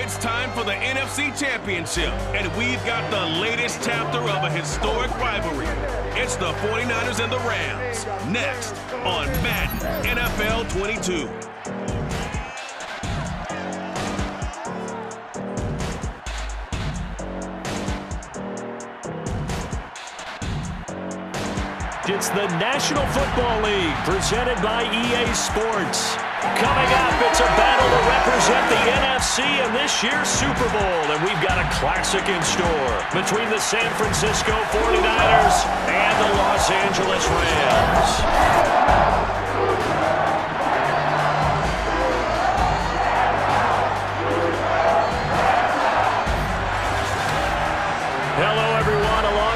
It's time for the NFC Championship, and we've got the latest chapter of a historic rivalry. It's the 49ers and the Rams, next on Madden NFL 22. It's the National Football League presented by EA Sports. Coming up, it's a battle to represent the NFC in this year's Super Bowl, and we've got a classic in store between the San Francisco 49ers and the Los Angeles Rams.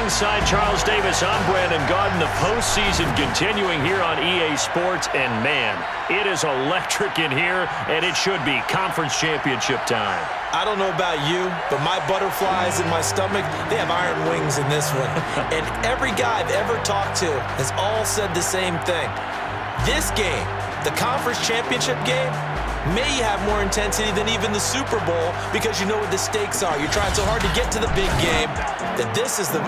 Alongside Charles Davis, I'm Brandon Garden. The postseason continuing here on EA Sports, and man, it is electric in here, and it should be conference championship time. I don't know about you, but my butterflies in my stomach, they have iron wings in this one. And every guy I've ever talked to has all said the same thing. This game, the conference championship game, may have more intensity than even the Super Bowl because you know what the stakes are. You're trying so hard to get to the big game that this is the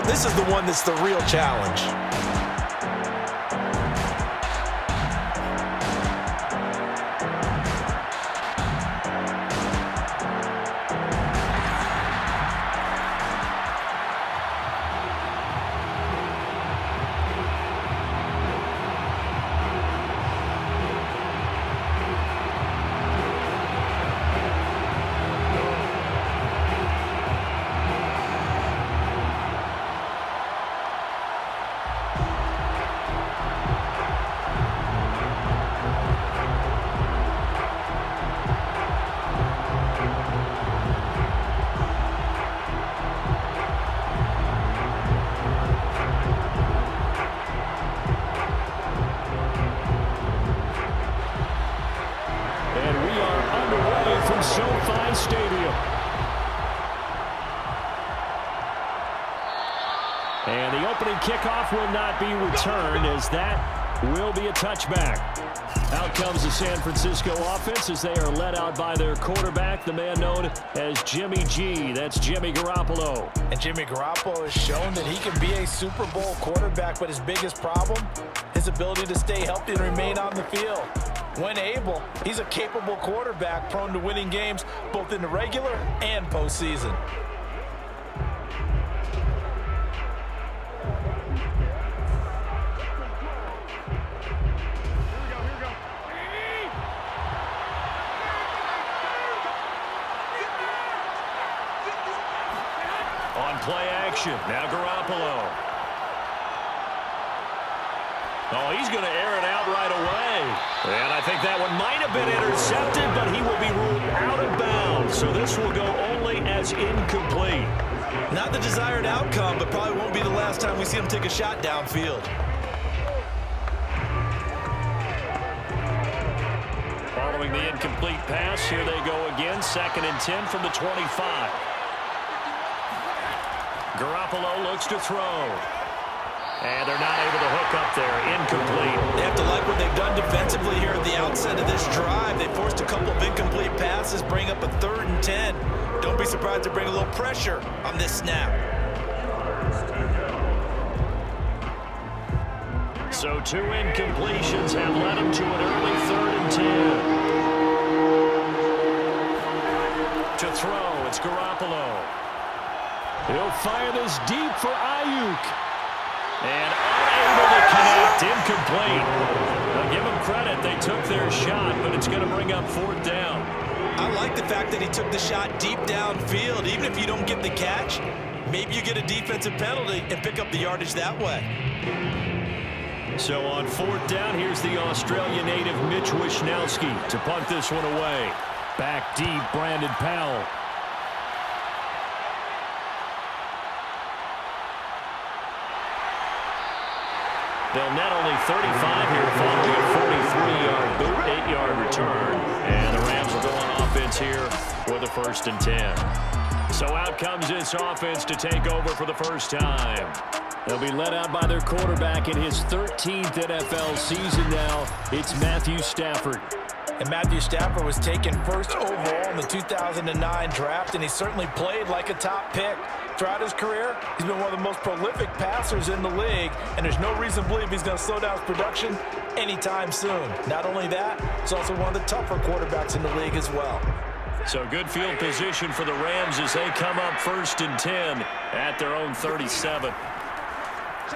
one that's the real challenge. SoFi Stadium. And the opening kickoff will not be returned, as that will be a touchback. Out comes the San Francisco offense as they are led out by their quarterback, the man known as Jimmy G. That's Jimmy Garoppolo. And Jimmy Garoppolo has shown that he can be a Super Bowl quarterback, but his biggest problem, his ability to stay healthy and remain on the field. When able, he's a capable quarterback prone to winning games both in the regular and postseason. On play action, now Garoppolo. Oh, he's going to air it out right away. And I think that one might have been intercepted, but he will be ruled out of bounds. So this will go only as incomplete. Not the desired outcome, but probably won't be the last time we see him take a shot downfield. Following the incomplete pass, here they go again. 2nd and 10 from the 25. Garoppolo looks to throw. And they're not able to hook up there. Incomplete. They have to like what they've done defensively here at the outset of this drive. They forced a couple of incomplete passes, bring up a 3rd and 10. Don't be surprised to bring a little pressure on this snap. So 2 incompletions have led them to an early 3rd and 10. To throw, it's Garoppolo. He'll fire this deep for Ayuk. And unable to connect, incomplete. Now give them credit, they took their shot, but it's going to bring up 4th down. I like the fact that he took the shot deep downfield. Even if you don't get the catch, maybe you get a defensive penalty and pick up the yardage that way. So on 4th down, here's the Australian native Mitch Wishnowsky to punt this one away. Back deep, Brandon Powell. They'll net only 35 here following a 43-yard boot, 8-yard return. And the Rams will go on offense here with a 1st and 10. So out comes this offense to take over for the first time. They'll be led out by their quarterback in his 13th NFL season now. It's Matthew Stafford. And Matthew Stafford was taken first overall in the 2009 draft, and he certainly played like a top pick. Throughout his career, he's been one of the most prolific passers in the league, and there's no reason to believe he's going to slow down his production anytime soon. Not only that, he's also one of the tougher quarterbacks in the league as well. So good field position for the Rams as they come up 1st and 10 at their own 37.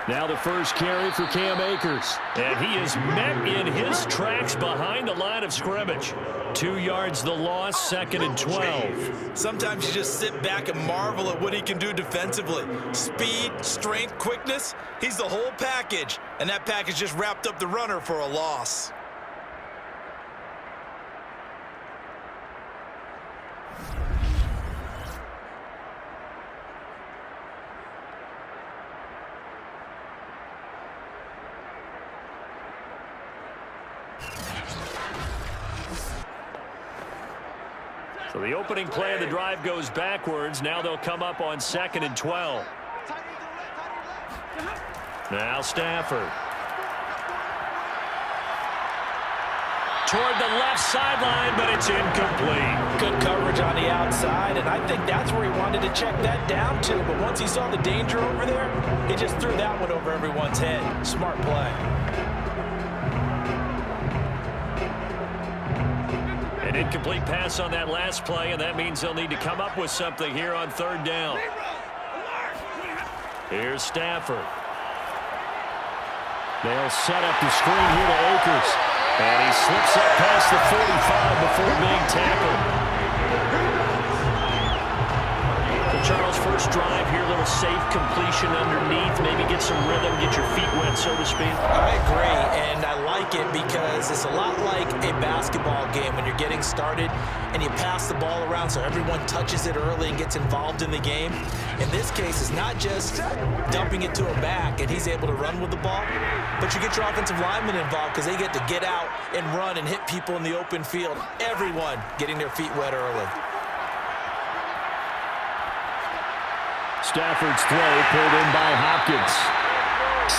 Now the first carry for Cam Akers. And he is met in his tracks behind the line of scrimmage. 2 yards the loss, 2nd and 12. Sometimes you just sit back and marvel at what he can do defensively. Speed, strength, quickness, he's the whole package. And that package just wrapped up the runner for a loss. So the opening play of the drive goes backwards. Now they'll come up on 2nd and 12. Now Stafford. Toward the left sideline, but it's incomplete. Good coverage on the outside, and I think that's where he wanted to check that down to. But once he saw the danger over there, he just threw that one over everyone's head. Smart play. An incomplete pass on that last play, and that means they'll need to come up with something here on 3rd down. Here's Stafford. They'll set up the screen here to Akers. And he slips up past the 45 before being tackled. Charles, first drive here, little safe completion underneath, maybe get some rhythm, get your feet wet, so to speak. I agree, and I like it because it's a lot like a basketball game when you're getting started and you pass the ball around so everyone touches it early and gets involved in the game. In this case, it's not just dumping it to a back and he's able to run with the ball, but you get your offensive linemen involved because they get to get out and run and hit people in the open field. Everyone getting their feet wet early. Stafford's throw pulled in by Hopkins.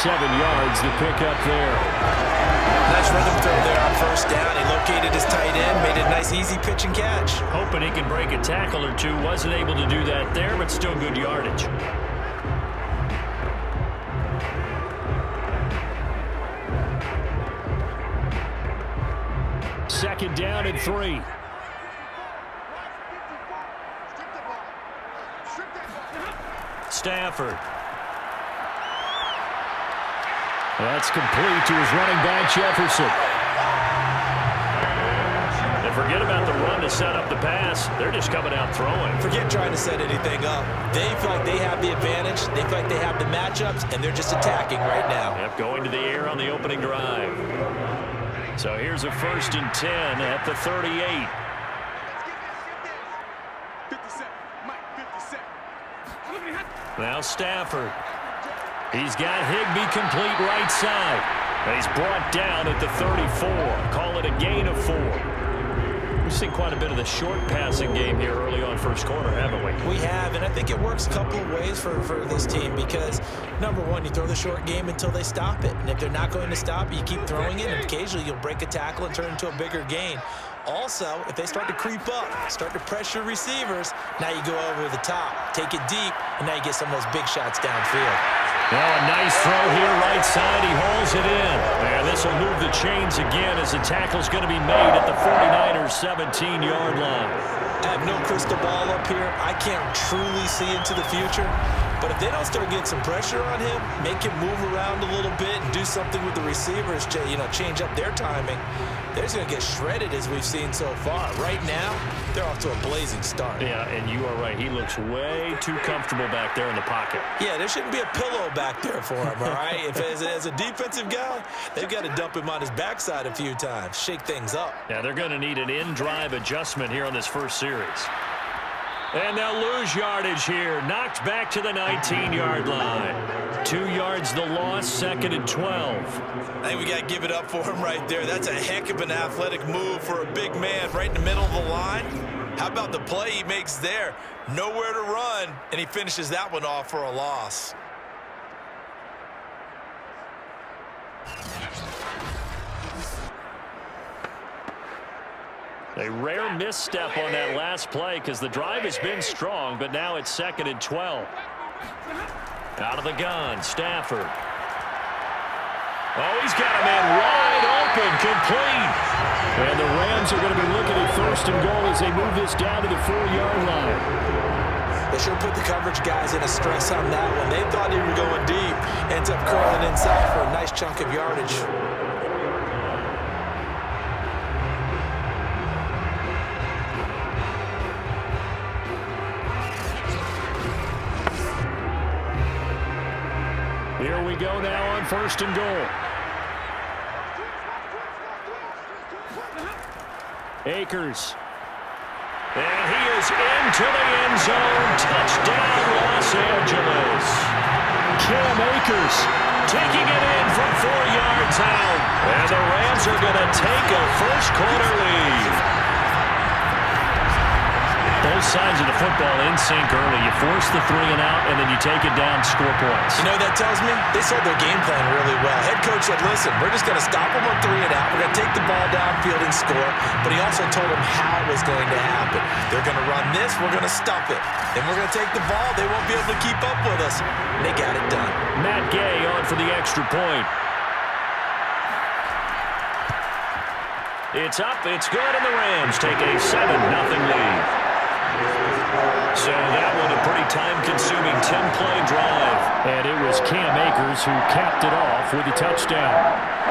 7 yards to pick up there. Nice rhythm throw there on 1st down. He located his tight end, made a nice easy pitch and catch. Hoping he can break a tackle or two. Wasn't able to do that there, but still good yardage. Second down and 3. Stafford. That's complete to his running back, Jefferson. And forget about the run to set up the pass. They're just coming out throwing. Forget trying to set anything up. They feel like they have the advantage. They feel like they have the matchups, and they're just attacking right now. Yep, going to the air on the opening drive. So here's a 1st and 10 at the 38. Now Stafford. He's got Higbee complete right side. And he's brought down at the 34. Call it a gain of 4. We've seen quite a bit of the short passing game here early on first quarter, haven't we? We have, and I think it works a couple of ways for this team because, number one, you throw the short game until they stop it. And if they're not going to stop it, you keep throwing it, and occasionally you'll break a tackle and turn it into a bigger gain. Also, if they start to creep up, start to pressure receivers, now you go over the top, take it deep, and now you get some of those big shots downfield. Now a nice throw here, right side. He hauls it in. And this will move the chains again as the tackle's going to be made at the 49ers' 17-yard line. I have no crystal ball up here. I can't truly see into the future. But if they don't start getting some pressure on him, make him move around a little bit and do something with the receivers, change up their timing, they're just going to get shredded as we've seen so far. Right now, they're off to a blazing start. Yeah, and you are right. He looks way too comfortable back there in the pocket. Yeah, there shouldn't be a pillow back there for him, all right? If as a defensive guy, they've got to dump him on his backside a few times, shake things up. Yeah, they're going to need an in-drive adjustment here on this first series. And they'll lose yardage here. Knocked back to the 19-yard line. 2 yards the loss, 2nd and 12. I think we got to give it up for him right there. That's a heck of an athletic move for a big man right in the middle of the line. How about the play he makes there? Nowhere to run, and he finishes that one off for a loss. A rare misstep on that last play because the drive has been strong, but now it's 2nd and 12. Out of the gun, Stafford. Oh, he's got a man wide open, complete. And the Rams are going to be looking at 1st and goal as they move this down to the 4-yard line. They should have put the coverage guys in a stress on that one. They thought they were going deep. Ends up curling inside for a nice chunk of yardage. Here we go now on 1st and goal. Akers. And he is into the end zone. Touchdown, Los Angeles. Cam Akers taking it in from 4 yards out. And the Rams are going to take a first-quarter lead. Both sides of the football in sync early. You force the 3 and out, and then you take it down, score points. You know what that tells me? They sold their game plan really well. Head coach said, listen, we're just going to stop them on 3 and out. We're going to take the ball downfield and score. But he also told them how it was going to happen. They're going to run this. We're going to stop it. Then we're going to take the ball. They won't be able to keep up with us. And they got it done. Matt Gay on for the extra point. It's up. It's good, and the Rams take a 7-0 lead. So that was a pretty time-consuming 10-play drive. And it was Cam Akers who capped it off with a touchdown.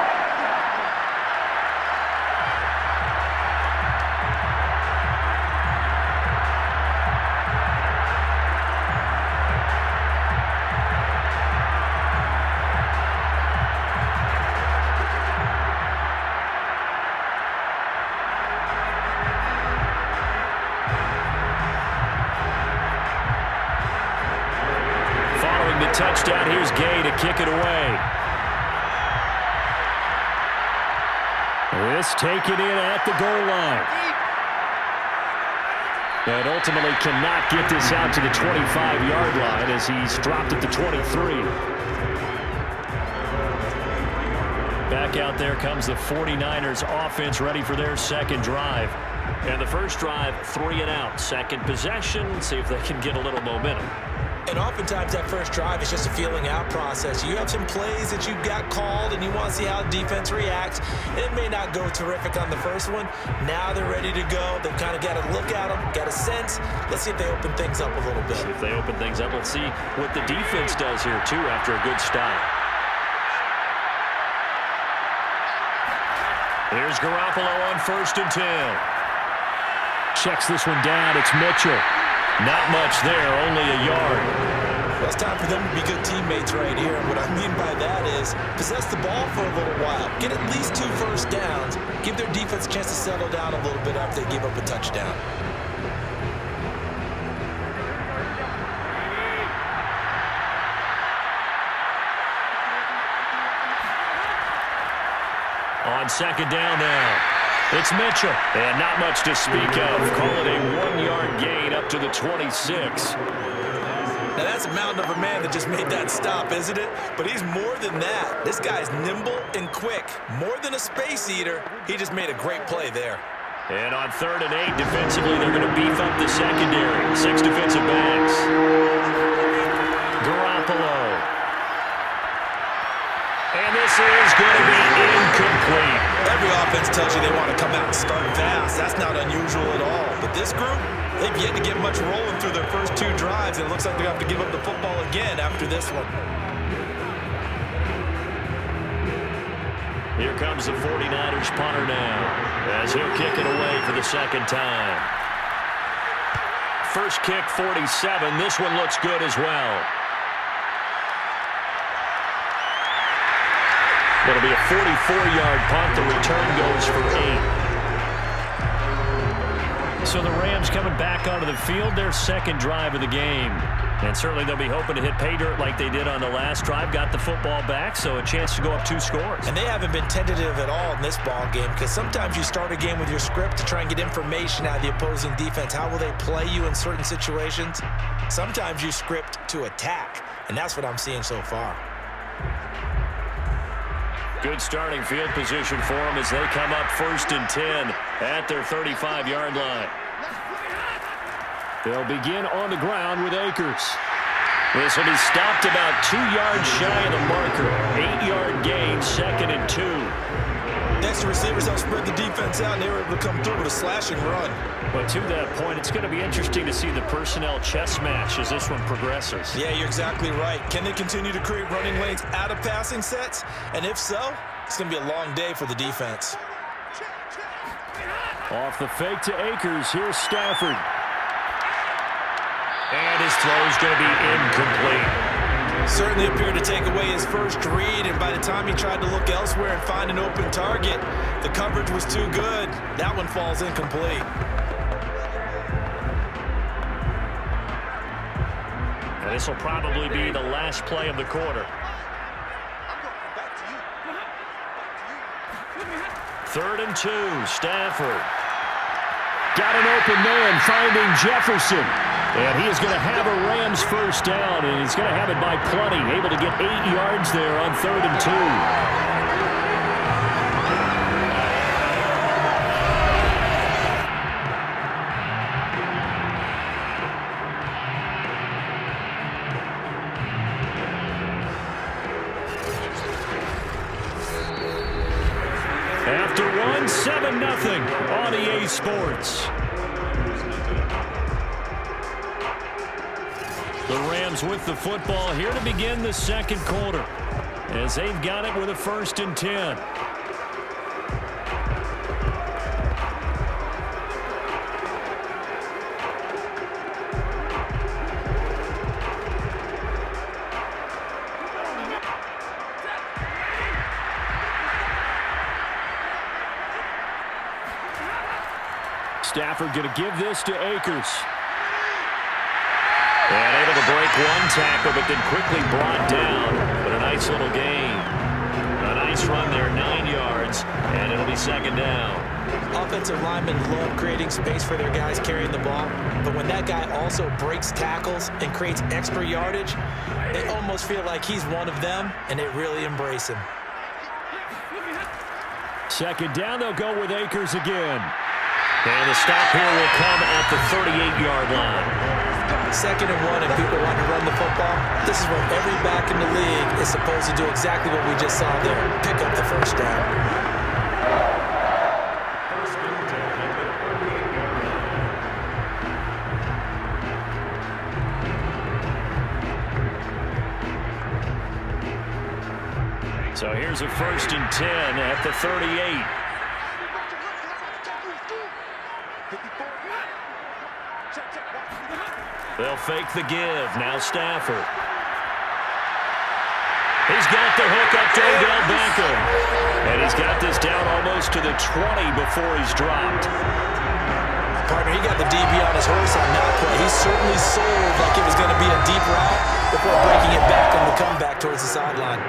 Touchdown. Here's Gay to kick it away. This taken in at the goal line. And ultimately cannot get this out to the 25-yard line as he's dropped at the 23. Back out there comes the 49ers offense ready for their second drive. And the first drive, 3 and out. Second possession, see if they can get a little momentum. And oftentimes that first drive is just a feeling out process. You have some plays that you've got called and you want to see how the defense reacts. It may not go terrific on the first one. Now they're ready to go. They've kind of got to look at them, got a sense. Let's see if they open things up a little bit. See if they open things up. Let's see what the defense does here, too, after a good stop. Here's Garoppolo on 1st and 10. Checks this one down. It's Mitchell. Not much there, only a yard. Well, it's time for them to be good teammates right here. And what I mean by that is possess the ball for a little while. Get at least 2 first downs. Give their defense a chance to settle down a little bit after they give up a touchdown. On 2nd down now. It's Mitchell. And not much to speak of. Call it a 1-yard gain up to the 26. Now that's a mountain of a man that just made that stop, isn't it? But he's more than that. This guy's nimble and quick. More than a space eater. He just made a great play there. And on 3rd and 8, defensively, they're going to beef up the secondary. 6 defensive backs. Garoppolo. And this is going to be incomplete. Every offense tells you they want to come out and start fast. That's not unusual at all. But this group, they've yet to get much rolling through their first 2 drives. And it looks like they're going to have to give up the football again after this one. Here comes the 49ers punter now as he'll kick it away for the second time. First kick, 47. This one looks good as well. It'll be a 44-yard punt. The return goes for 8. So the Rams coming back onto the field, their second drive of the game. And certainly they'll be hoping to hit pay dirt like they did on the last drive. Got the football back, so a chance to go up 2 scores. And they haven't been tentative at all in this ball game because sometimes you start a game with your script to try and get information out of the opposing defense. How will they play you in certain situations? Sometimes you script to attack, and that's what I'm seeing so far. Good starting field position for them as they come up 1st and 10 at their 35-yard line. They'll begin on the ground with Akers. This will be stopped about 2 yards shy of the marker. 8-yard gain, 2nd and 2. Next, receivers help spread the defense out, and they were able to come through with a slashing run. But to that point, it's going to be interesting to see the personnel chess match as this one progresses. Yeah, you're exactly right. Can they continue to create running lanes out of passing sets? And if so, it's going to be a long day for the defense. Off the fake to Akers, here's Stafford. And his throw is going to be incomplete. Certainly appeared to take away his first read, and by the time he tried to look elsewhere and find an open target, the coverage was too good. That one falls incomplete. And this will probably be the last play of the quarter. 3rd and 2, Stafford. Got an open man, finding Jefferson. And he is going to have a Rams first down, and he's going to have it by plenty. Able to get 8 yards there on 3rd and 2. After one, 7-0 on EA Sports. The Rams with the football here to begin the second quarter as they've got it with a 1st and 10. Stafford going to give this to Akers. And able to break one tackle, but then quickly brought down. But a nice little gain. A nice run there, 9 yards, and it'll be 2nd down. Offensive linemen love creating space for their guys carrying the ball, but when that guy also breaks tackles and creates extra yardage, they almost feel like he's one of them, and they really embrace him. 2nd down, they'll go with Akers again. And the stop here will come at the 38-yard line. 2nd and 1, and people want to run the football. This is where every back in the league is supposed to do exactly what we just saw there, pick up the first down. So here's a 1st and 10 at the 38. They'll fake the give. Now Stafford. He's got the hook up to Odell Beckham. And he's got this down almost to the 20 before he's dropped. Partner, he got the DB on his horse on that play. He certainly sold like it was going to be a deep route before breaking it back on the comeback towards the sideline.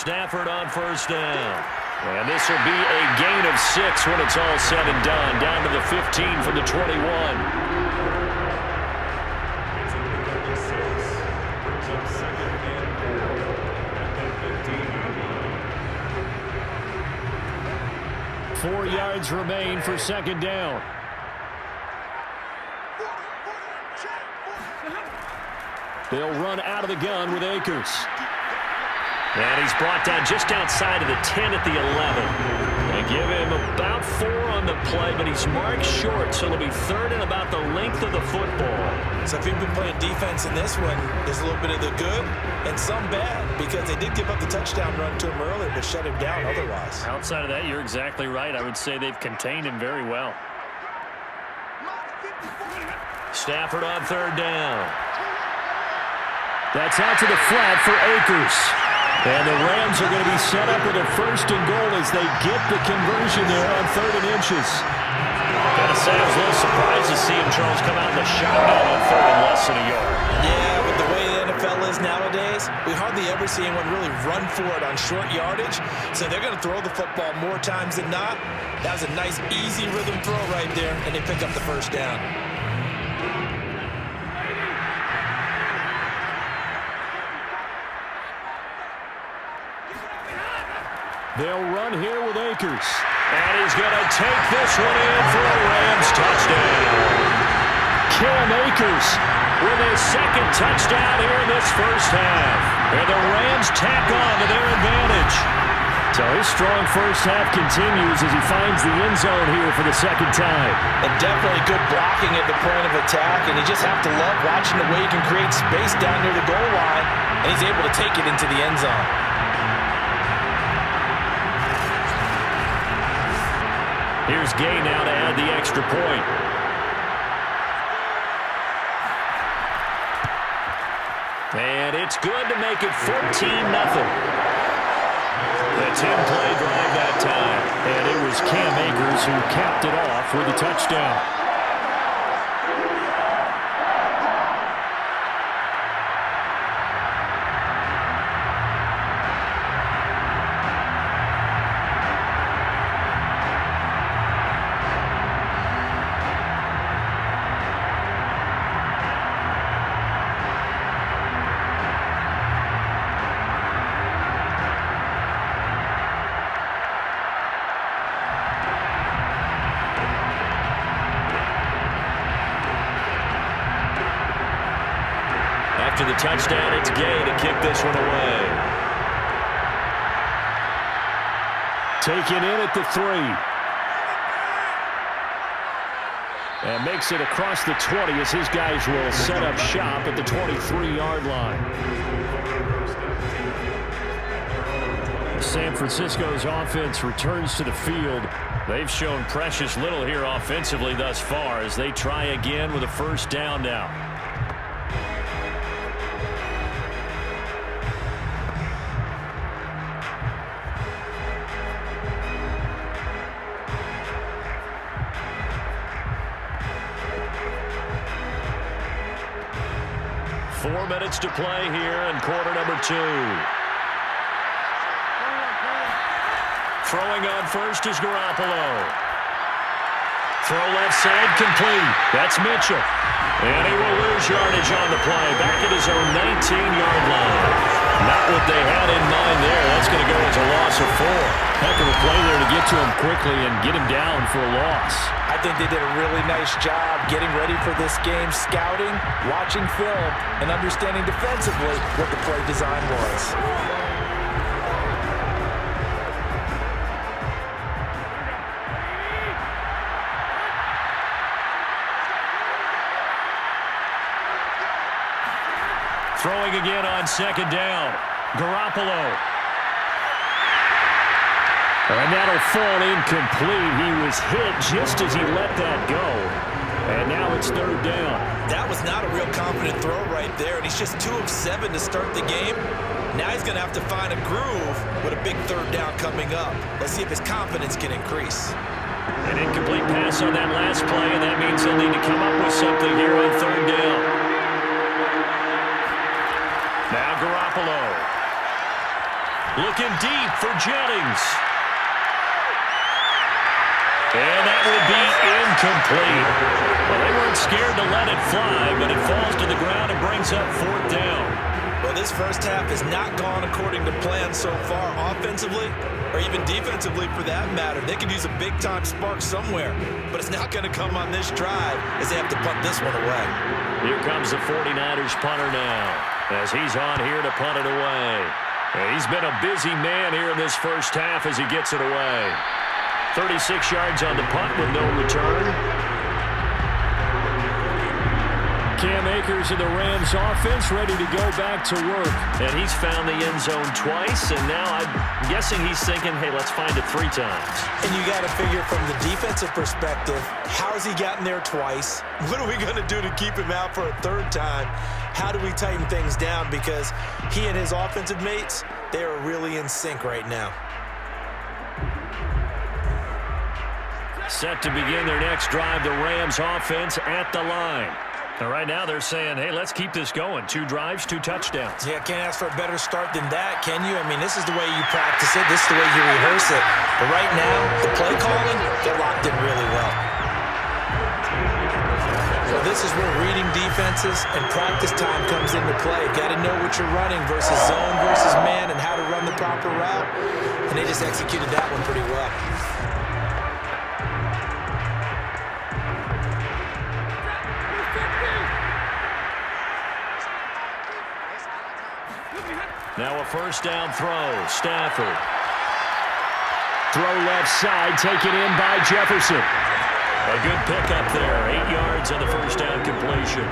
Stafford on 1st down. And this will be a gain of 6 when it's all said and done. Down to the 15 from the 21. Four yards remain for 2nd down. They'll run out of the gun with Akers. And he's brought down just outside of the 10 at the 11. They give him about 4 on the play, but he's marked short, so it'll be 3rd and about the length of the football. So if you've been playing defense in this one, there's a little bit of the good and some bad, because they did give up the touchdown run to him earlier, but shut him down otherwise. Outside of that, you're exactly right. I would say they've contained him very well. Stafford on 3rd down. That's out to the flat for Akers. And the Rams are going to be set up with a 1st and goal as they get the conversion there on 3rd and inches. Gotta say, I was a little surprised to see him, Charles, come out in the shotgun on 3rd and less than a yard. Yeah, with the way the NFL is nowadays, we hardly ever see anyone really run for it on short yardage. So they're going to throw the football more times than not. That was a nice, easy rhythm throw right there, and they pick up the first down. They'll run here with Akers. And he's going to take this one in for a Rams touchdown. Cam Akers with his second touchdown here in this first half. And the Rams tack on to their advantage. So his strong first half continues as he finds the end zone here for the second time. And definitely good blocking at the point of attack, and you just have to love watching the way he can create space down near the goal line, and he's able to take it into the end zone. Here's Gay now to add the extra point. And it's good to make it 14-0. A 10-play drive that time. And it was Cam Akers who capped it off with a touchdown. After the touchdown, it's Gay to kick this one away. Taken in at the 3. And makes it across the 20 as his guys will set up shop at the 23-yard line. San Francisco's offense returns to the field. They've shown precious little here offensively thus far as they try again with a first down now. 4 minutes to play here in quarter number 2. Throwing on first is Garoppolo. Throw left side complete. That's Mitchell. And he will lose yardage on the play. Back at his own 19-yard line. Not what they had in mind there. That's going to go as a loss of 4. Heck of a play there to get to him quickly and get him down for a loss. I think they did a really nice job getting ready for this game, scouting, watching film, and understanding defensively what the play design was. Throwing again on second down. Garoppolo. And that'll fall incomplete. He was hit just as he let that go. And now it's third down. That was not a real confident throw right there. And he's just 2 of 7 to start the game. Now he's going to have to find a groove with a big third down coming up. Let's see if his confidence can increase. An incomplete pass on that last play, and that means they'll need to come up with something here on third down. Now Garoppolo. Looking deep for Jennings. And that will be incomplete. Well, they weren't scared to let it fly, but it falls to the ground and brings up fourth down. Well, this first half has not gone according to plan so far offensively, or even defensively for that matter. They could use a big-time spark somewhere, but it's not going to come on this drive as they have to punt this one away. Here comes the 49ers punter now as he's on here to punt it away. And he's been a busy man here in this first half as he gets it away. 36 yards on the punt with no return. Cam Akers of the Rams offense ready to go back to work. And he's found the end zone twice, and now I'm guessing he's thinking, hey, let's find it 3 times. And you got to figure from the defensive perspective, how's he gotten there twice? What are we going to do to keep him out for a 3rd time? How do we tighten things down? Because he and his offensive mates, they are really in sync right now. Set to begin their next drive, the Rams offense at the line. And right now they're saying, hey, let's keep this going. 2 drives, 2 touchdowns. Yeah, can't ask for a better start than that, can you? I mean, this is the way you practice it. This is the way you rehearse it. But right now, the play calling, they're locked in really well. So this is where reading defenses and practice time comes into play. Got to know what you're running versus zone versus man and how to run the proper route. And they just executed that one pretty well. Now a first down throw. Stafford. Throw left side, taken in by Jefferson. A good pickup there. 8 yards on the first down completion.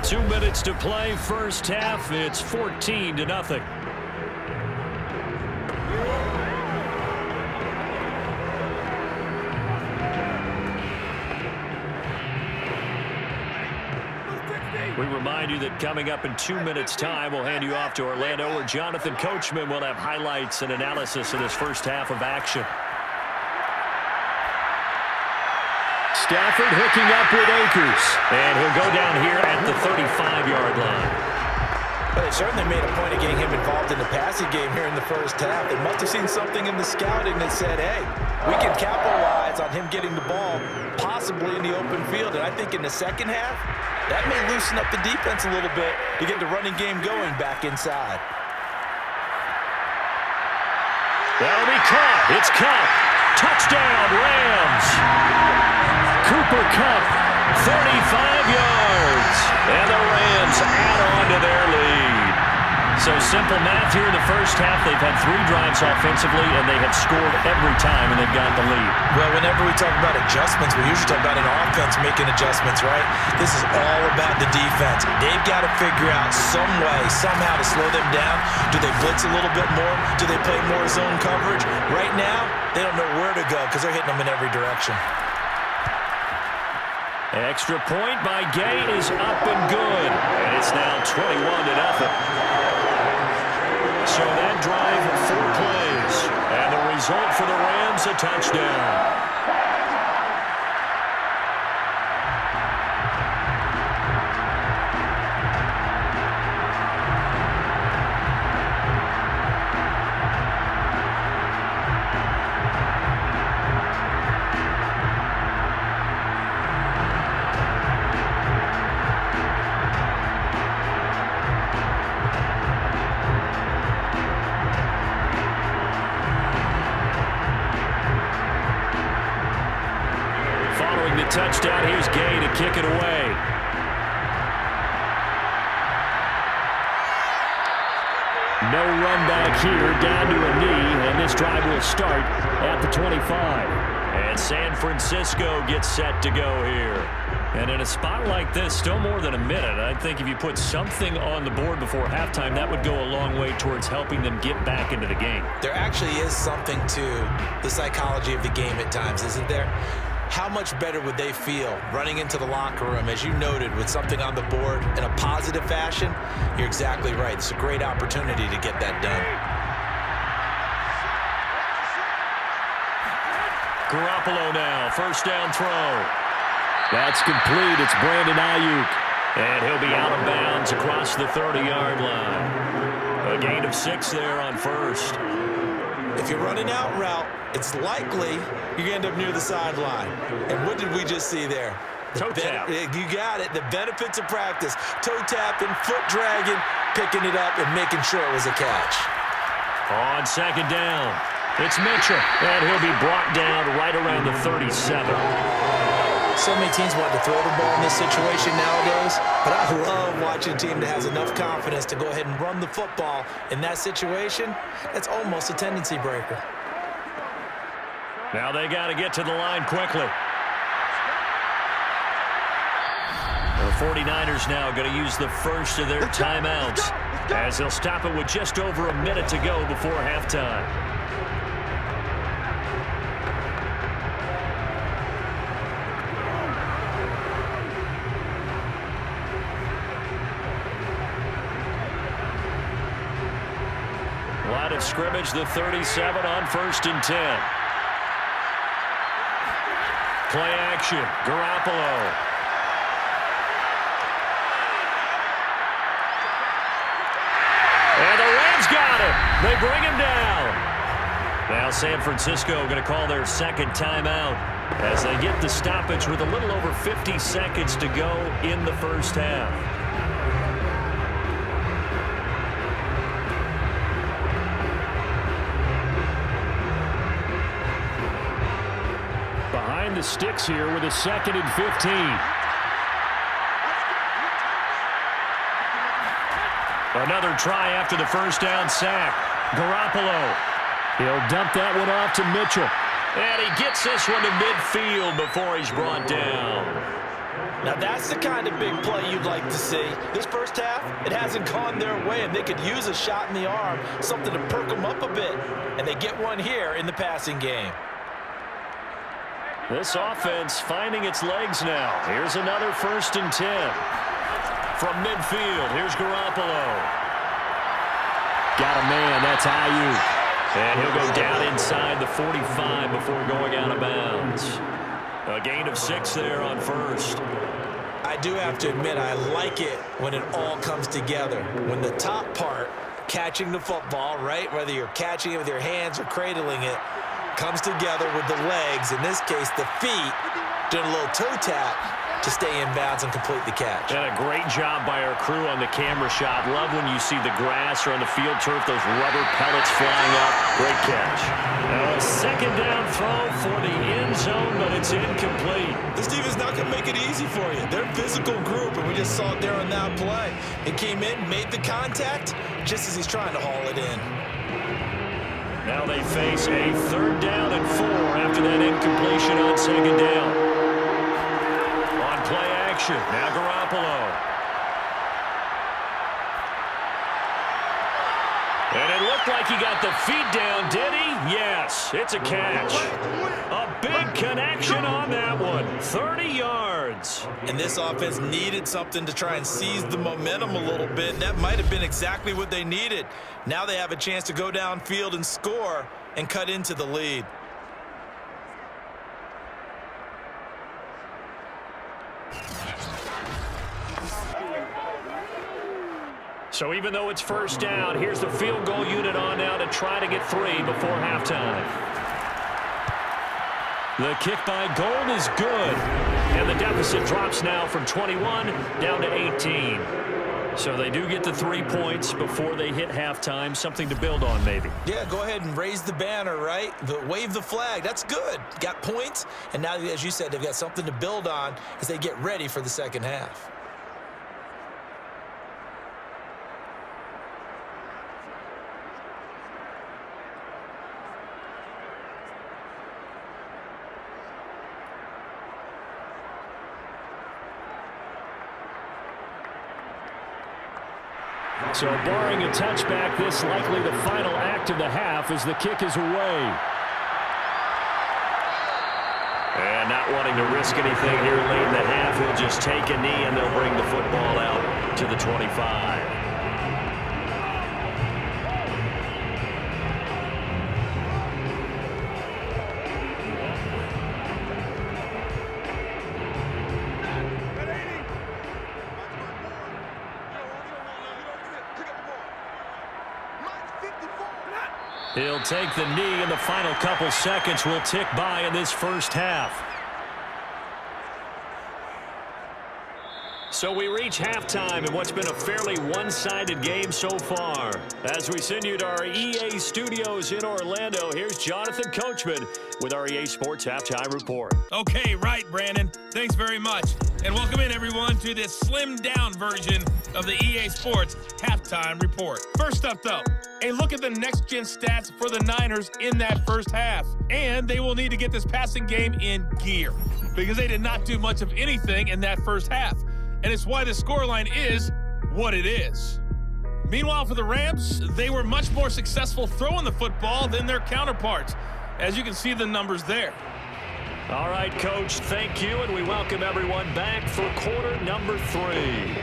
Two minutes to play, first half. It's 14-0. We remind you that coming up in 2 minutes' time, we'll hand you off to Orlando, where Jonathan Coachman will have highlights and analysis of this first half of action. Stafford hooking up with Akers, and he'll go down here at the 35-yard line. Well, they certainly made a point of getting him involved in the passing game here in the first half. They must have seen something in the scouting that said, hey, we can capitalize on him getting the ball, possibly in the open field. And I think in the second half, that may loosen up the defense a little bit to get the running game going back inside. That'll be caught. It's Kupp. Touchdown, Rams. Cooper Kupp, 35 yards. And the Rams add on to their lead. So simple math here in the first half. They've had 3 drives offensively, and they have scored every time, and they've got the lead. Well, whenever we talk about adjustments, we usually talk about an offense making adjustments, right? This is all about the defense. They've got to figure out some way, somehow to slow them down. Do they blitz a little bit more? Do they play more zone coverage? Right now, they don't know where to go because they're hitting them in every direction. Extra point by Gay is up and good. And it's now 21-0. So that drive, 4 plays. And the result for the Rams, a touchdown. Touchdown. Here's Gay to kick it away. No run back here, down to a knee, and this drive will start at the 25. And San Francisco gets set to go here. And in a spot like this, still more than a minute, I think if you put something on the board before halftime, that would go a long way towards helping them get back into the game. There actually is something to the psychology of the game at times, isn't there? How much better would they feel running into the locker room, as you noted, with something on the board in a positive fashion? You're exactly right. It's a great opportunity to get that done. Garoppolo now, first down throw. That's complete. It's Brandon Ayuk. And he'll be out of bounds across the 30-yard line. A gain of 6 there on first. If you're running out route, it's likely you're going to end up near the sideline. And what did we just see there? Toe tap. You got it. The benefits of practice. Toe tapping, foot dragging, picking it up, and making sure it was a catch. On second down, it's Mitchell. And he'll be brought down right around the 37. So many teams want to throw the ball in this situation nowadays, but I love watching a team that has enough confidence to go ahead and run the football in that situation. That's almost a tendency breaker. Now they got to get to the line quickly. The 49ers now going to use the first of their timeouts as they'll stop it with just over a minute to go before halftime. scrimmage, the 37 on 1st and 10. Play action, Garoppolo. And the Rams got him. They bring him down. Now San Francisco going to call their second timeout as they get the stoppage with a little over 50 seconds to go in the first half. Behind the sticks here with a 2nd and 15. Another try after the first down sack. Garoppolo. He'll dump that one off to Mitchell. And he gets this one to midfield before he's brought down. Now that's the kind of big play you'd like to see. This first half, it hasn't gone their way, and they could use a shot in the arm, something to perk them up a bit. And they get one here in the passing game. This offense finding its legs now. Here's another 1st and 10. From midfield, here's Garoppolo. Got a man, that's Ayuk. And he'll go down inside the 45 before going out of bounds. A gain of 6 there on 1st. I do have to admit, I like it when it all comes together. When the top part, catching the football, right, whether you're catching it with your hands or cradling it, comes together with the legs, in this case the feet, doing a little toe tap to stay in bounds and complete the catch. And a great job by our crew on the camera shot. Love when you see the grass or on the field turf, those rubber pellets flying up. Great catch. Now a 2nd down throw for the end zone, but it's incomplete. This team is not going to make it easy for you. They're a physical group, and we just saw it there on that play. It came in, made the contact, just as he's trying to haul it in. Now they face a 3rd down and 4 after that incompletion on 2nd down. On play action, now Garoppolo. And it looked like he got the feet down, did he? Yes, it's a catch. A big connection on that one, 30 yards. And this offense needed something to try and seize the momentum a little bit. That might have been exactly what they needed. Now they have a chance to go downfield and score and cut into the lead. So even though it's 1st down, here's the field goal unit on now to try to get 3 before halftime. The kick by Gold is good. And the deficit drops now from 21 down to 18. So they do get the 3 points before they hit halftime. Something to build on, maybe. Yeah, go ahead and raise the banner, right? Wave the flag. That's good. Got points. And now, as you said, they've got something to build on as they get ready for the second half. So barring a touchback, this likely the final act of the half as the kick is away. And not wanting to risk anything here late in the half, he'll just take a knee and they'll bring the football out to the 25. He'll take the knee, and the final couple seconds will tick by in this first half. So we reach halftime in what's been a fairly one-sided game so far. As we send you to our EA studios in Orlando, here's Jonathan Coachman with our EA Sports Halftime Report. Okay, right, Brandon. Thanks very much. And welcome in, everyone, to this slimmed-down version of the EA Sports Halftime Report. First up, though, a look at the next-gen stats for the Niners in that first half. And they will need to get this passing game in gear because they did not do much of anything in that first half. And it's why the scoreline is what it is. Meanwhile, for the Rams, they were much more successful throwing the football than their counterparts, as you can see the numbers there. All right, Coach, thank you, and we welcome everyone back for quarter number 3.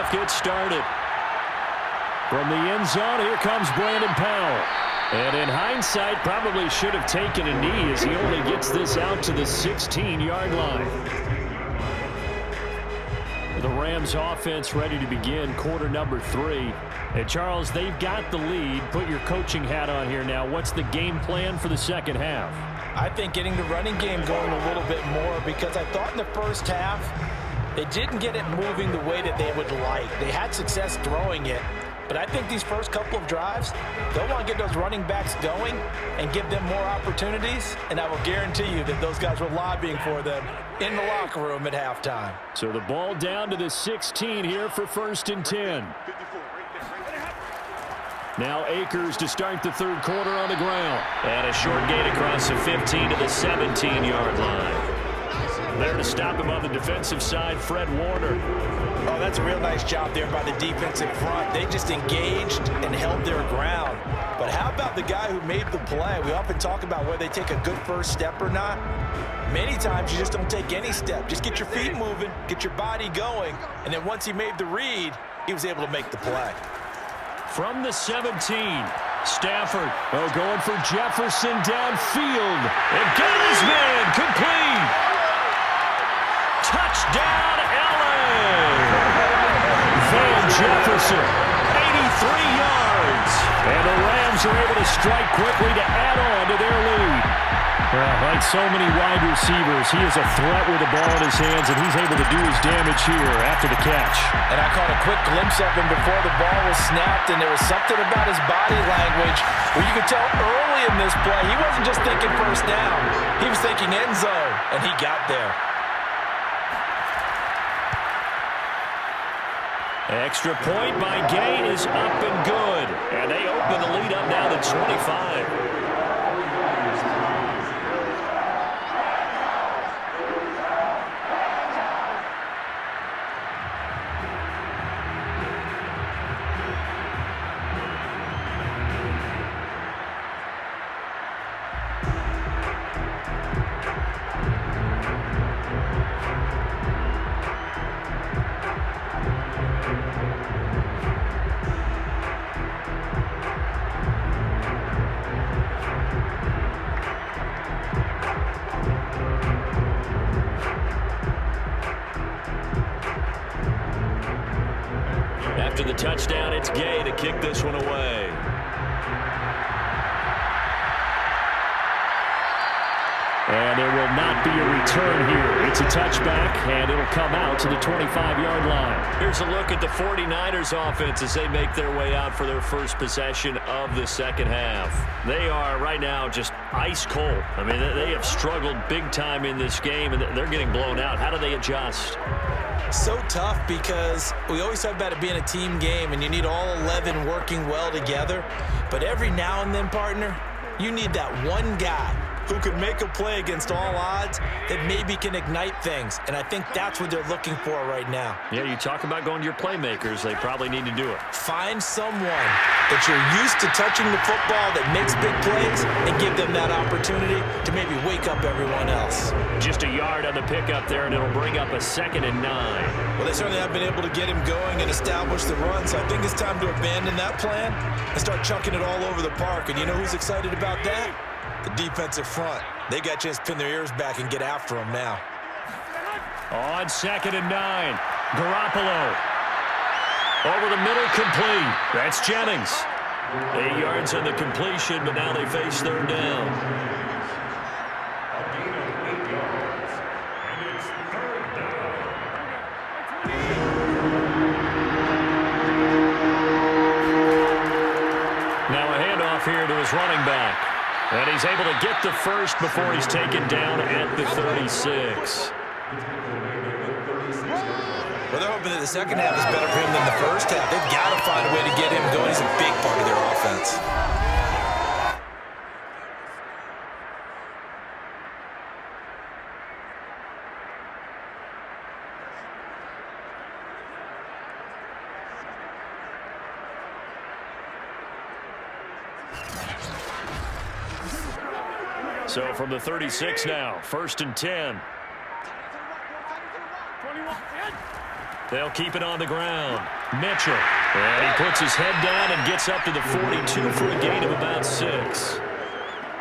half gets started. From the end zone, here comes Brandon Powell. And in hindsight, probably should have taken a knee as he only gets this out to the 16-yard line. The Rams offense ready to begin quarter number 3. And Charles, they've got the lead. Put your coaching hat on here now. What's the game plan for the second half? I think getting the running game going a little bit more, because I thought in the first half they didn't get it moving the way that they would like. They had success throwing it, but I think these first couple of drives, they'll want to get those running backs going and give them more opportunities, and I will guarantee you that those guys were lobbying for them in the locker room at halftime. So the ball down to the 16 here for 1st and 10. Now Akers to start the third quarter on the ground. And a short gain across the 15 to the 17-yard line. There to stop him on the defensive side, Fred Warner. Oh, that's a real nice job there by the defensive front. They just engaged and held their ground. But how about the guy who made the play? We often talk about whether they take a good first step or not. Many times you just don't take any step. Just get your feet moving, get your body going, and then once he made the read, he was able to make the play. From the 17, Stafford going for Jefferson downfield. And got his man complete. Touchdown, LA. Van Jefferson, 83 yards. And the Rams are able to strike quickly to add on to their lead. Well, like so many wide receivers, he is a threat with the ball in his hands, and he's able to do his damage here after the catch. And I caught a quick glimpse of him before the ball was snapped, and there was something about his body language where you could tell early in this play he wasn't just thinking first down. He was thinking end zone, and he got there. Extra point by Gay is up and good. And they open the lead up now to 25. After the touchdown, it's Gay to kick this one away. And there will not be a return here. It's a touchback, and it'll come out to the 25-yard line. Here's a look at the 49ers offense as they make their way out for their first possession of the second half. They are right now just ice cold. I mean, they have struggled big time in this game, and they're getting blown out. How do they adjust? So tough, because we always talk about it being a team game and you need all 11 working well together. But every now and then, partner, you need that one guy who can make a play against all odds that maybe can ignite things. And I think that's what they're looking for right now. Yeah, you talk about going to your playmakers. They probably need to do it. Find someone that you're used to touching the football that makes big plays and give them that opportunity to maybe wake up everyone else. Just a yard on the pickup there, and it'll bring up a 2nd and 9. Well, they certainly have been able to get him going and establish the run, so I think it's time to abandon that plan and start chucking it all over the park. And you know who's excited about that? The defensive front. They got a chance to pin their ears back and get after him now. On 2nd and 9, Garoppolo. Over the middle, complete. That's Jennings. 8 yards on the completion, but now they face 3rd down. Now a handoff here to his running back. And he's able to get the first before he's taken down at the 36. Well, they're hoping that the second half is better for him than the first half. They've got to find a way to get him going. He's a big part of their offense. So from the 36 now, 1st and 10. They'll keep it on the ground. Mitchell. And he puts his head down and gets up to the 42 for a gain of about 6.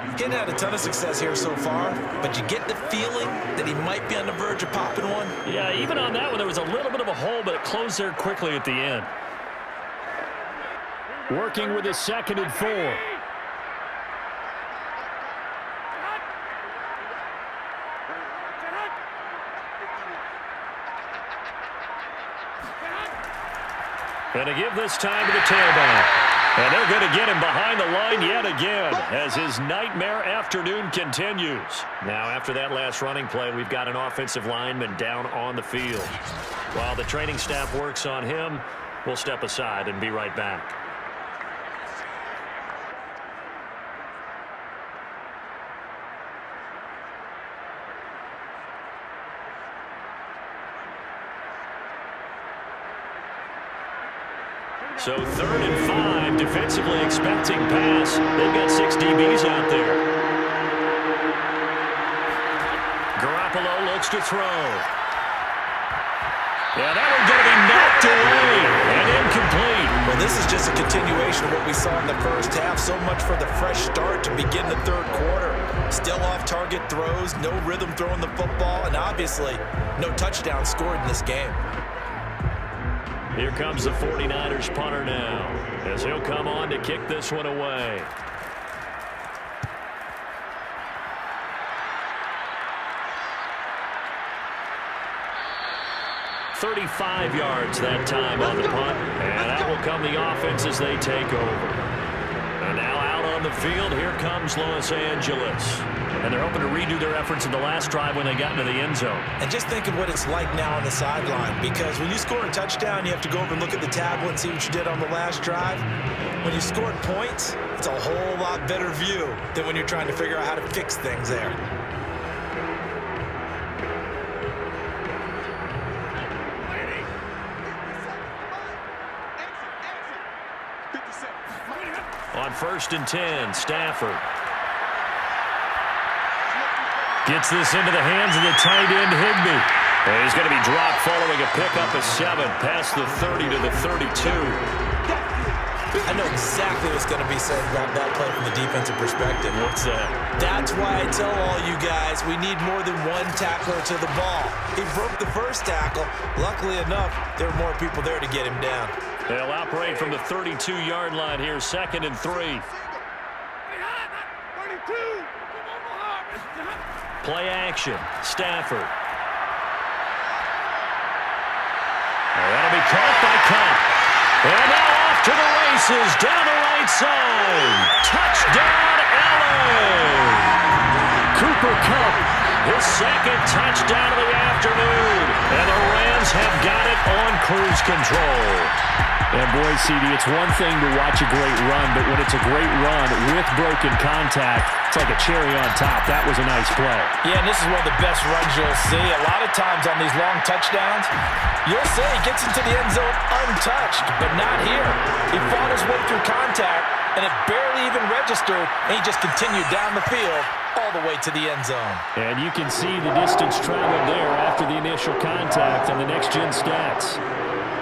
He's getting had a ton of success here so far, but you get the feeling that he might be on the verge of popping one. Yeah, even on that one, there was a little bit of a hole, but it closed there quickly at the end. Working with a 2nd and 4. And to give this time to the tailback. And they're going to get him behind the line yet again as his nightmare afternoon continues. Now, after that last running play, we've got an offensive lineman down on the field. While the training staff works on him, we'll step aside and be right back. So 3rd and 5, defensively expecting pass. They've got 6 DBs out there. Garoppolo looks to throw. Yeah, that one's going to be knocked away and incomplete. Well, this is just a continuation of what we saw in the first half. So much for the fresh start to begin the 3rd quarter. Still off-target throws, no rhythm throwing the football, and obviously no touchdown scored in this game. Here comes the 49ers punter now, as he'll come on to kick this one away. "35 yards that time on the punt, and that will come the offense as they take over. And now out on the field, here comes Los Angeles. And they're hoping to redo their efforts in the last drive when they got into the end zone. And just think of what it's like now on the sideline, because when you score a touchdown, you have to go over and look at the tablet and see what you did on the last drive. When you scored points, it's a whole lot better view than when you're trying to figure out how to fix things there. On 1st and 10, Stafford gets this into the hands of the tight end, Higbee. And he's going to be dropped following a pickup of 7 past the 30 to the 32. I know exactly what's going to be said about that play from the defensive perspective. What's that? That's why I tell all you guys we need more than one tackler to the ball. He broke the first tackle. Luckily enough, there were more people there to get him down. They'll operate from the 32-yard line here, 2nd and 3. Play action, Stafford. And that'll be caught by Cup. And now off to the races, down the right side. Touchdown, LA! Cooper Kupp, his 2nd touchdown of the afternoon. And the Rams have got it on cruise control. And boy, CD, it's one thing to watch a great run, but when it's a great run with broken contact, it's like a cherry on top. That was a nice play. Yeah, and this is one of the best runs you'll see. A lot of times on these long touchdowns, you'll see he gets into the end zone untouched, but not here. He fought his way through contact, and it barely even registered, and he just continued down the field all the way to the end zone. And you can see the distance traveled there after the initial contact on the next-gen stats.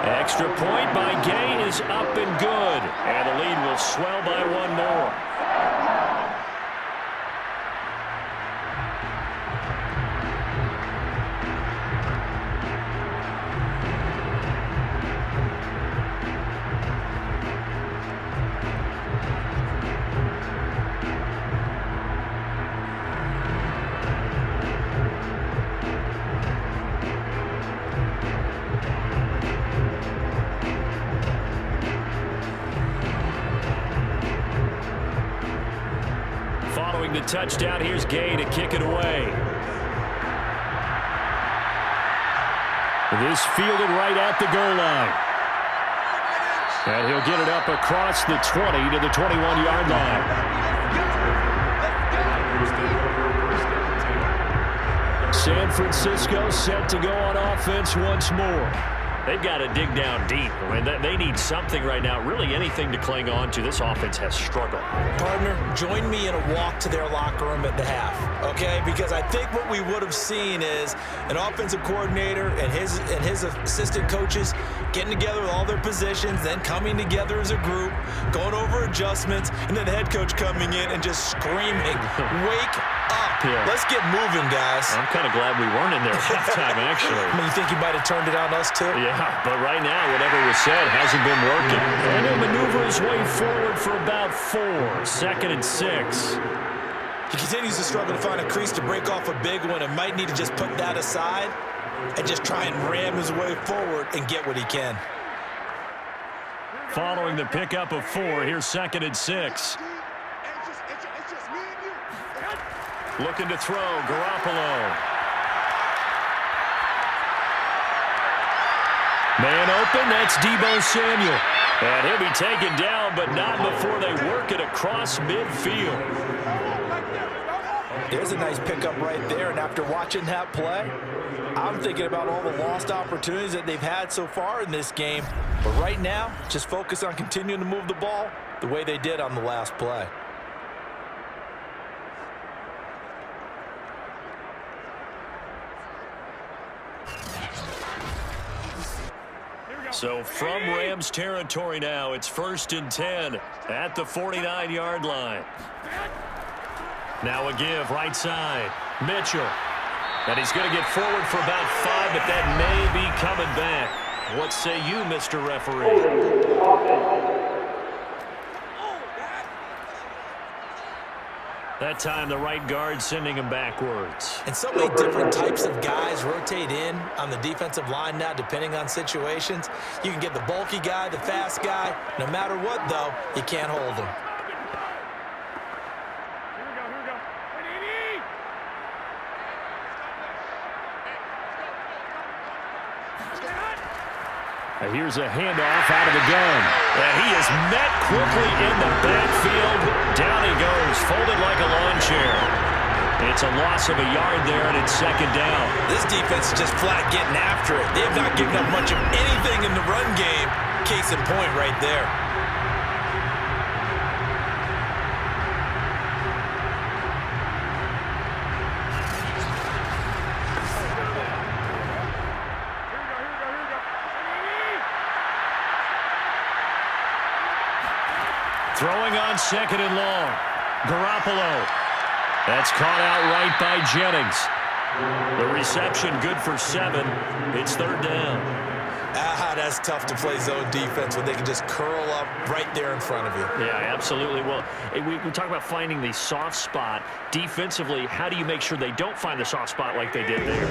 Extra point by Gay is up and good. And the lead will swell by 1 more. The touchdown, here's Gay to kick it away. This fielded right at the goal line. And he'll get it up across the 20 to the 21-yard line. San Francisco set to go on offense once more. They've got to dig down deep. I mean, they need something right now, really anything to cling on to. This offense has struggled. Partner, join me in a walk to their locker room at the half, okay? Because I think what we would have seen is an offensive coordinator and his assistant coaches getting together with all their positions, then coming together as a group, going over adjustments, and then the head coach coming in and just screaming, "Wake up. Yeah. Let's get moving, guys." I'm kind of glad we weren't in there at halftime, actually. I mean, you think he might have turned it on us, too? Yeah, but right now, whatever was said hasn't been working. And he'll maneuver his way forward for about 4. 2nd and 6. He continues to struggle to find a crease to break off a big one and might need to just put that aside and just try and ram his way forward and get what he can. Following the pickup of 4, here's 2nd and 6. Looking to throw, Garoppolo. Man open, that's Deebo Samuel. And he'll be taken down, but not before they work it across midfield. There's a nice pickup right there, and after watching that play, I'm thinking about all the lost opportunities that they've had so far in this game. But right now, just focus on continuing to move the ball the way they did on the last play. So from Rams territory now, it's 1st and 10 at the 49-yard line. Now a give right side. Mitchell. And he's going to get forward for about 5, but that may be coming back. What say you, Mr. Referee? That time the right guard sending him backwards. And so many different types of guys rotate in on the defensive line now, depending on situations. You can get the bulky guy, the fast guy. No matter what, though, you can't hold him. Here's a handoff out of the gun. And he is met quickly in the backfield. Down he goes, folded like a lawn chair. It's a loss of a yard there, and it's 2nd down. This defense is just flat getting after it. They have not given up much of anything in the run game. Case in point right there. Throwing on 2nd and long. Garoppolo. That's caught out right by Jennings. The reception good for 7. It's 3rd down. That's tough to play zone defense when they can just curl up right there in front of you. Yeah, absolutely. Well, we talk about finding the soft spot. Defensively, how do you make sure they don't find the soft spot like they did there?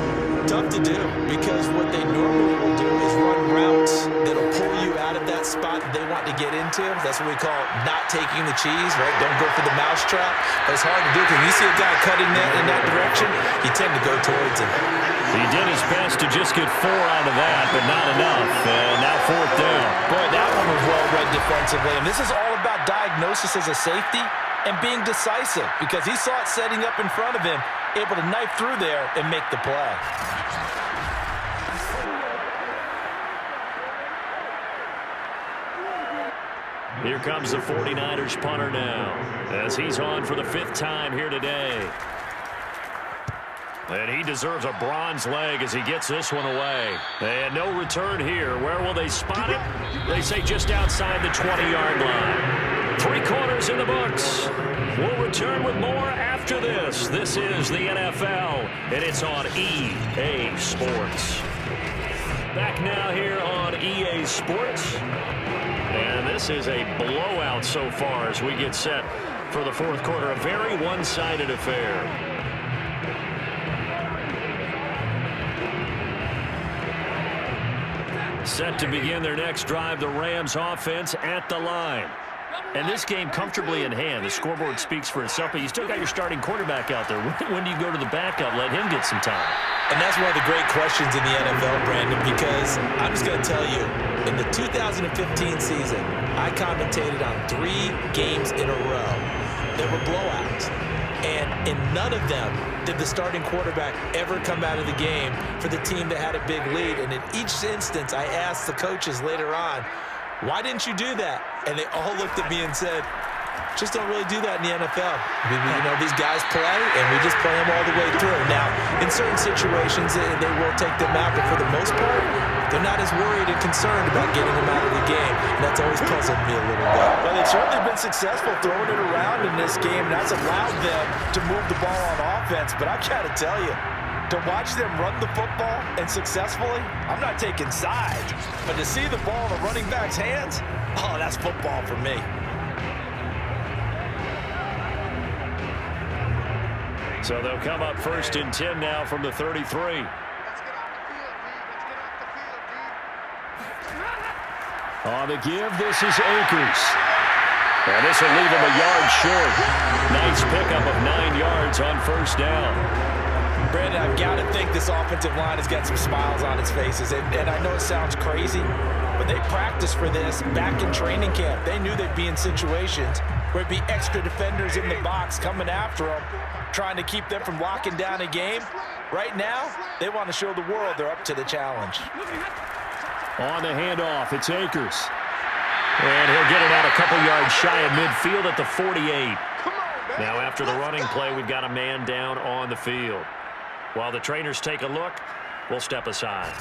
Tough to do, because what they normally will do is run routes that'll pull you out of that spot that they want to get into. That's what we call not taking the cheese, right? Don't go for the mousetrap. But it's hard to do because you see a guy cutting that in that direction, you tend to go towards him. He did his best to just get 4 out of that, but not enough. And now 4th down. Boy, that one was well read defensively. And this is all about diagnosis as a safety and being decisive, because he saw it setting up in front of him, able to knife through there and make the play. Here comes the 49ers punter now, as he's on for the 5th time here today. And he deserves a bronze leg as he gets this one away. And no return here. Where will they spot it? They say just outside the 20-yard line. 3 quarters in the books. We'll return with more after this. This is the NFL, and it's on EA Sports. Back now here on EA Sports. And this is a blowout so far as we get set for the 4th quarter. A very one-sided affair. Set to begin their next drive, the Rams offense at the line. And this game comfortably in hand. The scoreboard speaks for itself, but you still got your starting quarterback out there. When do you go to the backup, let him get some time? And that's one of the great questions in the NFL, Brandon, because I'm just going to tell you, in the 2015 season, I commentated on 3 games in a row that were blowouts. And in none of them did the starting quarterback ever come out of the game for the team that had a big lead. And in each instance, I asked the coaches later on, why didn't you do that? And they all looked at me and said, just don't really do that in the NFL. These guys play, and we just play them all the way through. Now, in certain situations, they will take them out, but for the most part, they're not as worried and concerned about getting them out of the game, and that's always puzzled me a little bit. Well, they've certainly been successful throwing it around in this game, and that's allowed them to move the ball on offense. But I've got to tell you, to watch them run the football and successfully, I'm not taking sides, but to see the ball in the running back's hands, oh, that's football for me. So they'll come up 1st and 10 now from the 33. On the give, this is Akers. And this will leave him a yard short. Nice pickup of 9 yards on 1st down. Brandon, I've got to think this offensive line has got some smiles on its faces. And I know it sounds crazy, but they practiced for this back in training camp. They knew they'd be in situations where it'd be extra defenders in the box coming after them, trying to keep them from locking down a game. Right now, they want to show the world they're up to the challenge. On the handoff, it's Akers. And he'll get it out a couple yards shy of midfield at the 48. Now after the running play, we've got a man down on the field. While the trainers take a look, we'll step aside.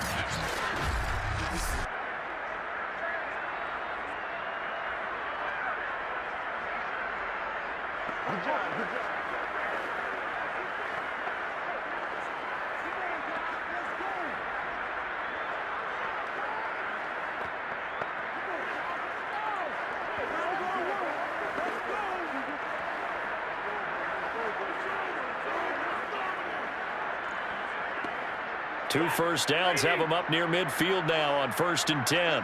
Two first downs have him up near midfield now on 1st and 10.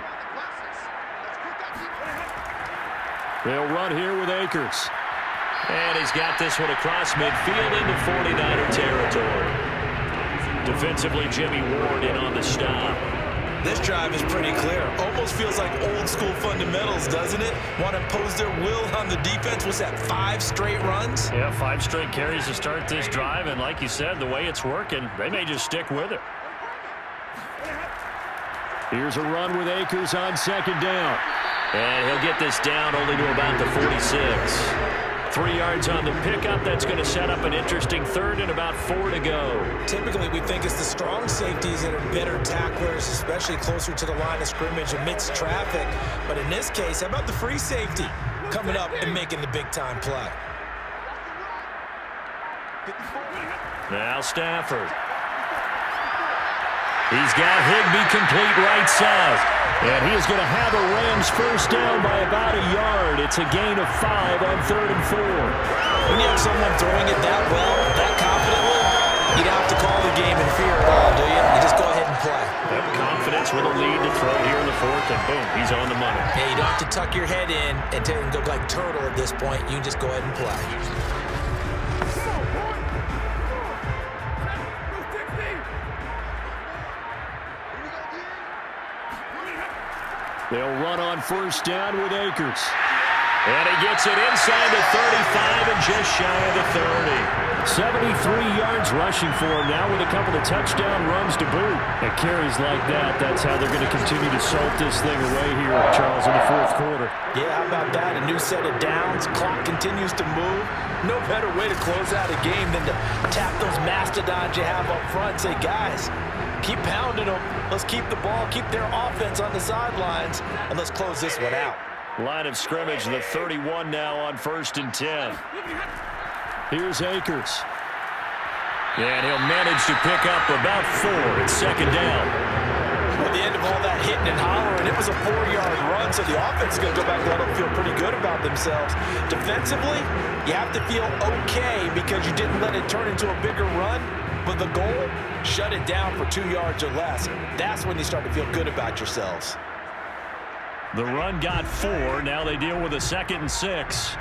They'll run here with Akers. And he's got this one across midfield into 49er territory. Defensively, Jimmy Ward in on the stop. This drive is pretty clear. Almost feels like old school fundamentals, doesn't it? Want to impose their will on the defense. Was that 5 straight runs? Yeah, 5 straight carries to start this drive. And like you said, the way it's working, they may just stick with it. Here's a run with Akers on 2nd down. And he'll get this down only to about the 46. 3 yards on the pickup. That's going to set up an interesting 3rd and about 4 to go. Typically, we think it's the strong safeties that are better tacklers, especially closer to the line of scrimmage amidst traffic. But in this case, how about the free safety coming up and making the big-time play? Now Stafford. He's got Higbee complete right side. And he is going to have a Rams first down by about a yard. It's a gain of 5 on 3rd and 4. When you have someone throwing it that well, that confidently, you don't have to call the game in fear at all, do you? You just go ahead and play. Have confidence with a lead to throw here in the 4th, and boom, he's on the money. Yeah, you don't have to tuck your head in and go like turtle at this point. You just go ahead and play. They'll run on 1st down with Akers. And he gets it inside the 35 and just shy of the 30. 73 yards rushing for him now with a couple of touchdown runs to boot. And carries like that, that's how they're going to continue to salt this thing away here, Charles, in the 4th quarter. Yeah, how about that? A new set of downs. Clock continues to move. No better way to close out a game than to tap those mastodons you have up front and say, guys, keep pounding them. Let's keep the ball, keep their offense on the sidelines, and let's close this one out. Line of scrimmage, the 31 now on 1st and 10. Here's Akers. And he'll manage to pick up about 4 at 2nd down. At the end of all that hitting and hollering, it was a 4-yard run, so the offense is going to go back and let them feel pretty good about themselves. Defensively, you have to feel okay because you didn't let it turn into a bigger run. But the goal, shut it down for 2 yards or less. That's when you start to feel good about yourselves. The run got 4. Now they deal with a 2nd and 6.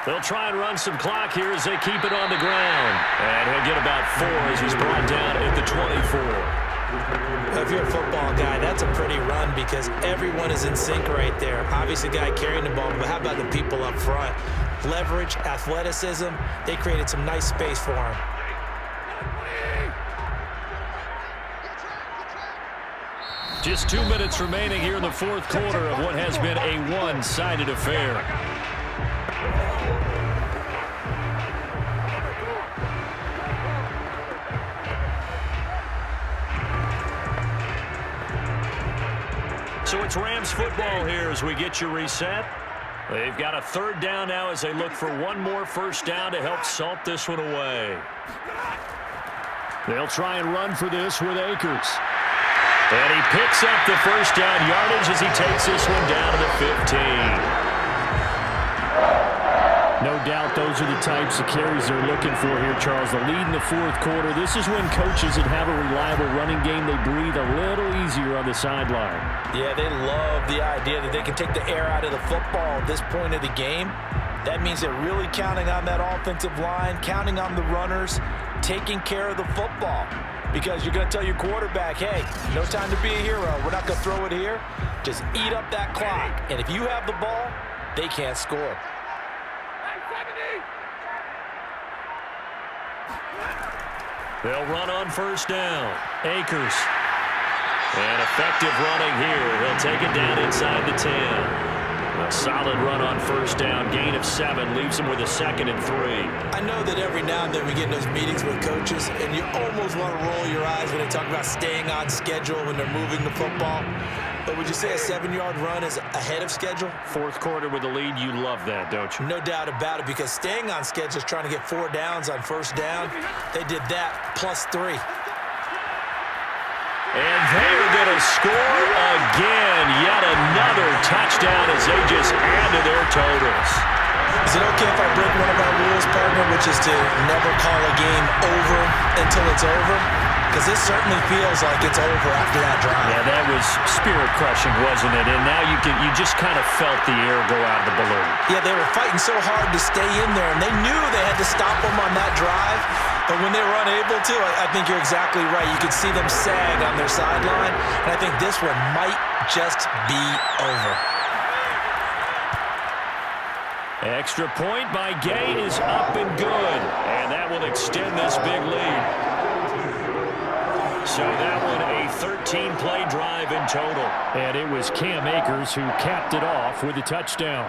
They'll try and run some clock here as they keep it on the ground. And he'll get about 4 as he's brought down at the 24. If you're a football guy, that's a pretty run because everyone is in sync right there. Obviously, the guy carrying the ball, but how about the people up front? Leverage, athleticism, they created some nice space for him. Just 2 minutes remaining here in the fourth quarter of what has been a one-sided affair. So it's Rams football here as we get you reset. They've got a third down now as they look for one more first down to help salt this one away. They'll try and run for this with Akers. And he picks up the first down yardage as he takes this one down to the 15. No doubt those are the types of carries they're looking for here, Charles. The lead in the fourth quarter. This is when coaches that have a reliable running game, they breathe a little easier on the sideline. Yeah, they love the idea that they can take the air out of the football at this point of the game. That means they're really counting on that offensive line, counting on the runners, taking care of the football. Because you're going to tell your quarterback, hey, no time to be a hero. We're not going to throw it here. Just eat up that clock. And if you have the ball, they can't score. They'll run on first down. Akers. And effective running here. He'll take it down inside the 10. A solid run on first down. Gain of 7. Leaves him with a 2nd and 3. I know that every now and then we get in those meetings with coaches, and you almost want to roll your eyes when they talk about staying on schedule when they're moving the football. But would you say a 7-yard run is ahead of schedule? Fourth quarter with the lead, you love that, don't you? No doubt about it, because staying on schedule is trying to get 4 downs on first down. They did that plus 3. And they're going to score again. Yet another touchdown as they just add to their totals. Is it okay if I break one of our rules, partner, which is to never call a game over until it's over? Because this certainly feels like it's over after that drive. Yeah, that was spirit-crushing, wasn't it? And now you just kind of felt the air go out of the balloon. Yeah, they were fighting so hard to stay in there, and they knew they had to stop them on that drive. But when they were unable to, I think you're exactly right. You could see them sag on their sideline, and I think this one might just be over. Extra point by Gay is up and good, and that will extend this big lead. So that one a 13-play drive in total. And it was Cam Akers who capped it off with a touchdown.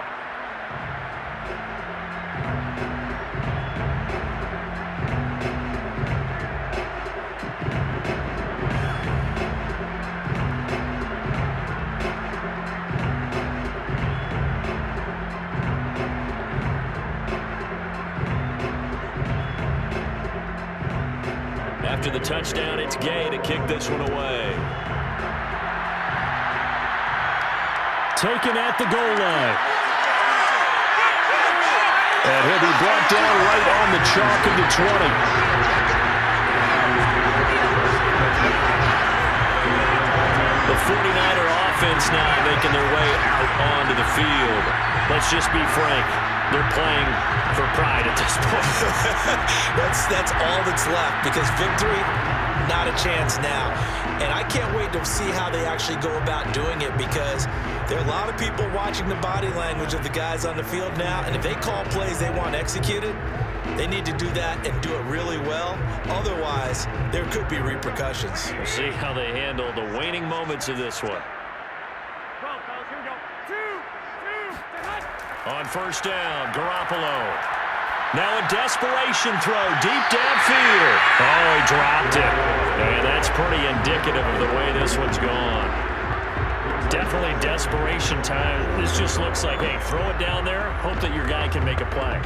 After the touchdown, it's Gay to kick this one away. Taken at the goal line. And he'll be brought down right on the chalk of the 20. The 49er offense now making their way out onto the field. Let's just be frank. They're playing for pride at this point. That's all that's left, because victory, not a chance now. And I can't wait to see how they actually go about doing it, because there are a lot of people watching the body language of the guys on the field now, and if they call plays they want executed, they need to do that and do it really well. Otherwise, there could be repercussions. We'll see how they handle the waning moments of this one. On first down, Garoppolo. Now a desperation throw deep downfield. Oh, he dropped it. And that's pretty indicative of the way this one's gone. Definitely desperation time. This just looks like, hey, throw it down there, hope that your guy can make a play.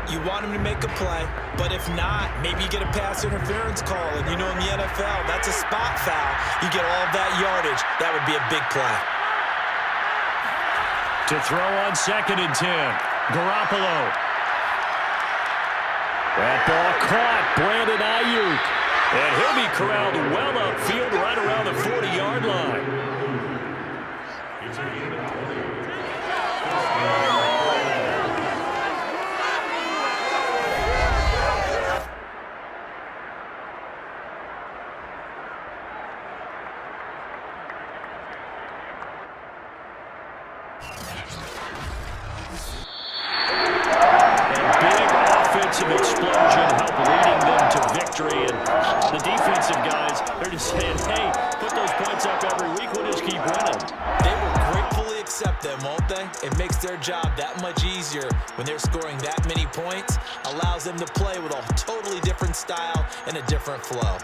You want him to make a play, but if not, maybe you get a pass interference call. And you know in the NFL, that's a spot foul. You get all of that yardage. That would be a big play. To throw on 2nd and 10. Garoppolo. That ball caught. Brandon Ayuk. And he'll be corralled well upfield right around the 40-yard line. Big offensive explosion help leading them to victory. And the defensive guys, they're just saying, hey, put those points up every week. We'll just keep winning. They will gratefully accept them, won't they? It makes their job that much easier when they're scoring that many points. Allows them to play with a totally different style and a different flow.